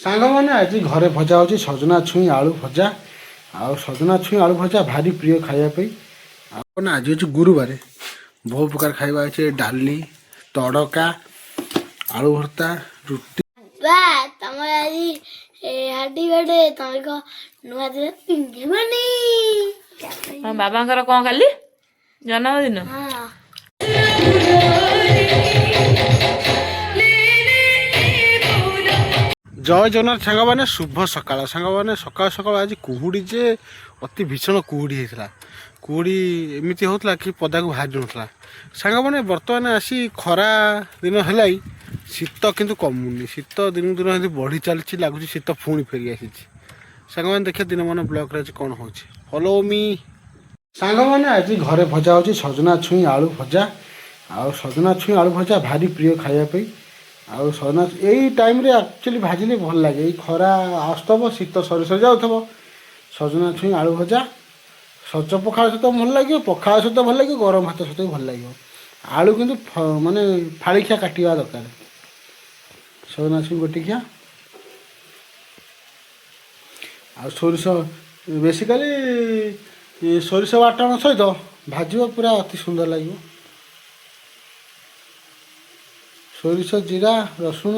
ସାଙ୍ଗମାନେ ଆଜି ଘରେ ଭଜା ହେଉଛି ସଜନା ଛୁଇଁ ଆଳୁ ଭଜା। ଆଉ ସଜନା ଛୁଇଁ ଆଳୁ ଭଜା ଭାରି ପ୍ରିୟ ଖାଇବା ପାଇଁ। ଆଉ ନା ଆଜି ହେଉଛି ଗୁରୁବାର, ବହୁତ ପ୍ରକାର ଖାଇବା ଅଛି। ଡାଲି, ତଡ଼କା, ଆଳୁ ଭର୍ତ୍ତା, ରୁଟି। ତମର ଆଜି ହାଡି ବାଡେ ତମେ କଣ ନୂଆ ଡ୍ରେସ୍ ପିନ୍ଧିବନି? ବାବାଙ୍କର କଣ କାଲି ଜନ୍ମଦିନ? ଜୟ ଜଗନ୍ନାଥ ସାଙ୍ଗମାନେ, ଶୁଭ ସକାଳ ସାଙ୍ଗମାନେ। ସକାଳ ସକାଳ ଆଜି କୁହୁଡ଼ି ଯେ ଅତି ଭୀଷଣ କୁହୁଡ଼ି ହେଇଥିଲା। କୁହୁଡ଼ି ଏମିତି ହେଉଥିଲା କି ପଦାକୁ ବାହାରି ନଥିଲା ସାଙ୍ଗମାନେ। ବର୍ତ୍ତମାନ ଆସି ଖରା ଦିନ ହେଲାଇ, ଶୀତ କିନ୍ତୁ କମୁନି। ଶୀତ ଦିନକୁ ଦିନ ଏମିତି ବଢ଼ି ଚାଲିଛି, ଲାଗୁଛି ଶୀତ ପୁଣି ଫେରି ଆସିଛି। ସାଙ୍ଗମାନେ ଦେଖିବା ଦିନମାନ ବ୍ଲଗ୍ରେ ଆଜି କ'ଣ ହେଉଛି, ଫଲୋ ମି। ସାଙ୍ଗମାନେ ଆଜି ଘରେ ଭଜା ହେଉଛି ସଜନା ଛୁଇଁ ଆଳୁ ଭଜା। ଆଉ ସଜନା ଛୁଇଁ ଆଳୁ ଭଜା ଭାରି ପ୍ରିୟ ଖାଇବା ପାଇଁ। ଆଉ ସଜନା ଏଇ ଟାଇମ୍ରେ ଆକ୍ଚୁଆଲି ଭାଜିଲେ ଭଲ ଲାଗେ। ଏଇ ଖରା ଆସୁଥିବ, ଶୀତ ସରି ସରି ଯାଉଥିବ, ସଜନା ଛୁଇଁ ଆଳୁ ଭଜା ସଜ ପଖାଳ ସହିତ ଭଲ ଲାଗିବ, ପଖାଳ ସହିତ ଭଲ ଲାଗିବ, ଗରମ ଭାତ ସହିତ ବି ଭଲ ଲାଗିବ। ଆଳୁ କିନ୍ତୁ ମାନେ ଫାଳିଖିଆ କାଟିବା ଦରକାର। ସଜନା ଛୁଇଁ ଗୋଟିକିଆ ଆଉ ସୋରିଷ, ବେସିକାଲି ସୋରିଷ ବାଟଣ ସହିତ ଭାଜିବ, ପୁରା ଅତି ସୁନ୍ଦର ଲାଗିବ। ସୋରିଷ, ଜିରା, ରସୁଣ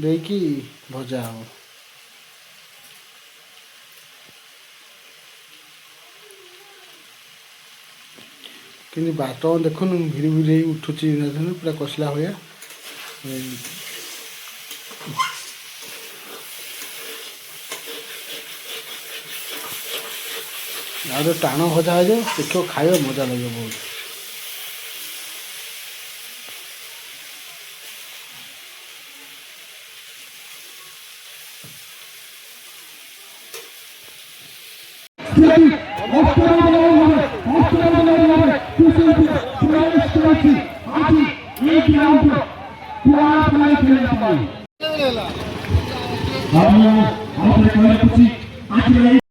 ଦେଇକି ଭଜା ହେବ। କିନ୍ତୁ ବାଟଣ ଦେଖୁନୁ ଭିରି ଭିରି ହେଇ ଉଠୁଛି, ପୁରା କଷିଲା ଭଳିଆ। ଆଉ ଗୋଟେ ଟାଣ ଭଜା ହେଇଯିବ, ଦେଖିବ ଖାଇବା ମଜା ଲାଗିବ ବହୁତ।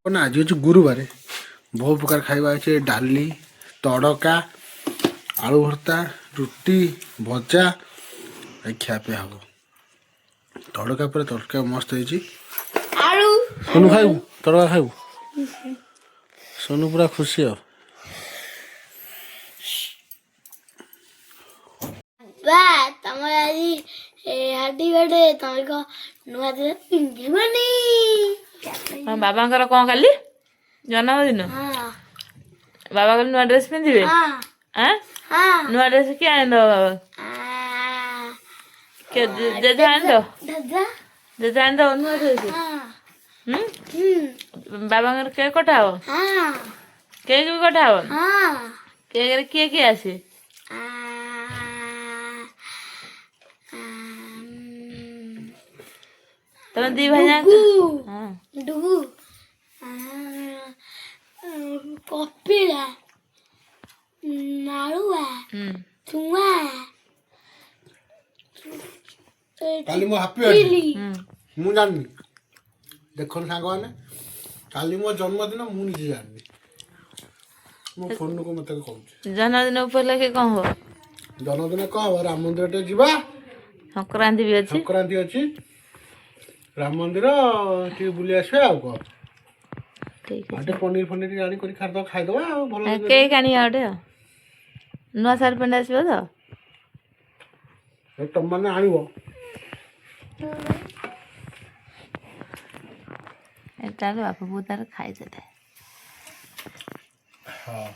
ନା ଆଜି ହେଉଛି ଗୁରୁବାର, ବହୁତ ପ୍ରକାର ଖାଇବା ଅଛି। ଡାଲି, ତଡ଼କା, ଆଳୁ ଭର୍ତ୍ତା, ରୁଟି, ଭଜା ଖିଆପିଆ ହେବ। ତଡ଼କା ପରେ ତଡ଼କା ମସ୍ତ ହେଇଛି। ସୋନୁ ଖାଇବୁ? ତଡ଼କା ଖାଇବୁ? ସୋନୁ ପୁରା ଖୁସି ଆଉ। ତମର ଆଜି ହାଡି ବାଡେ ତମେ କଣ ନୂଆ ଡ୍ରେସ୍ ପିନ୍ଧିବନି? ବାବାଙ୍କର କଣ କାଲି ଜନ୍ମଦିନ? ବାବା କାଲି ନୂଆ ଡ୍ରେସ୍ ପିନ୍ଧିବେ? ନୂଆ ଡ୍ରେସ୍ କିଏ ଆଣିଦବ ବାବା? ଜେଜେ ଆଣିଦବ? ଜେଜେ ଆଣିଦବ ନୂଆ ଡ୍ରେସ୍? ବାବାଙ୍କର କେକ୍ କଟା ହବ? କେକ୍ ବି କଟା ହବ? କେକ୍ରେ କିଏ କିଏ ଆସିବେ? ତମେ ଦି ଭାଇ ଯାକ? ଡୁଗୁ, କପିଳା, ନାଳୁଆ, ଚୁଆ, କାଲି ମୋ ହାପି ଅଛି, ମୁଁ ଜାଣିନି। ଦେଖନ୍ତୁ ସାଙ୍ଗମାନେ, କାଲି ମୋ ଜନ୍ମଦିନ, ମୁଁ ନିଜେ ଜାଣିନି। ମୋ ଫୋନକୁ ମତେ କହୁଛି ଜନ୍ମଦିନ ଉପଲକ୍ଷେ କ'ଣ ହବ? ଜନ୍ମଦିନ କ'ଣ ହବ? ରାମ ମନ୍ଦିର ଟିକେ ଯିବା। ସଂକ୍ରାନ୍ତି ବି ଅଛି। ସଂକ୍ରାନ୍ତି ଅଛି, ରାମ ମନ୍ଦିର ଟିକେ ବୁଲି ଆସିବା। ଆଉ କ'ଣ, ଟିକେ ପନିର ଫନିର ଟିକେ ଆଣି କରି ଖାଇଦବା ଆଉ। ଭଲ କେକ୍ ଆଣିବା ଗୋଟେ ଆଉ। ନୂଆ ଶାର୍ଟ ପ୍ୟାଣ୍ଟ ଆସିବ ତ? ତମମାନେ ଆଣିବ। ଏଟା ବାପା ବୋଉ ତାର ଖାଇଦେଲେ। ହଁ।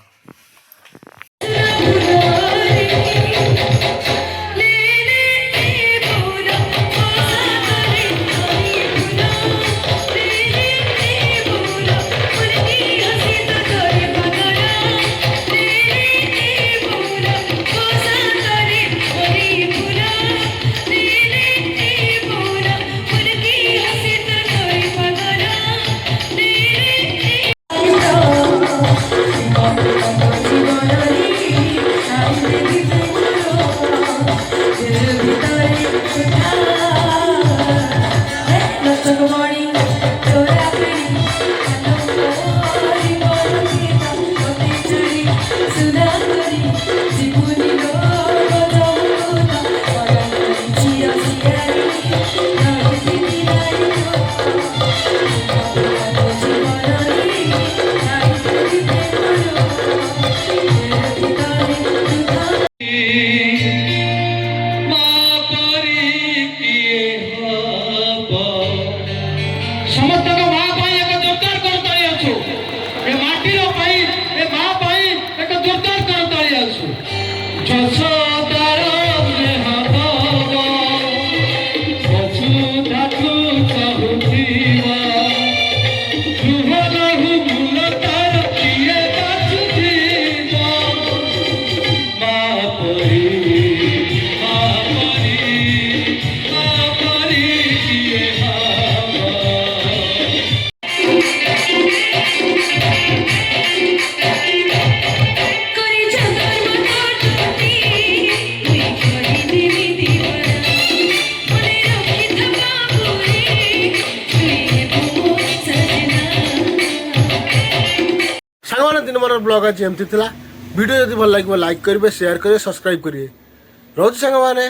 ମୋର ବ୍ଲଗ୍ ଆଜି ଏମିତି ଥିଲା। ଭିଡ଼ିଓ ଯଦି ଭଲ ଲାଗିବ ଲାଇକ୍ କରିବେ, ସେୟାର କରିବେ, ସବସ୍କ୍ରାଇବ୍ କରିବେ। ରହୁଛି ସାଙ୍ଗମାନେ।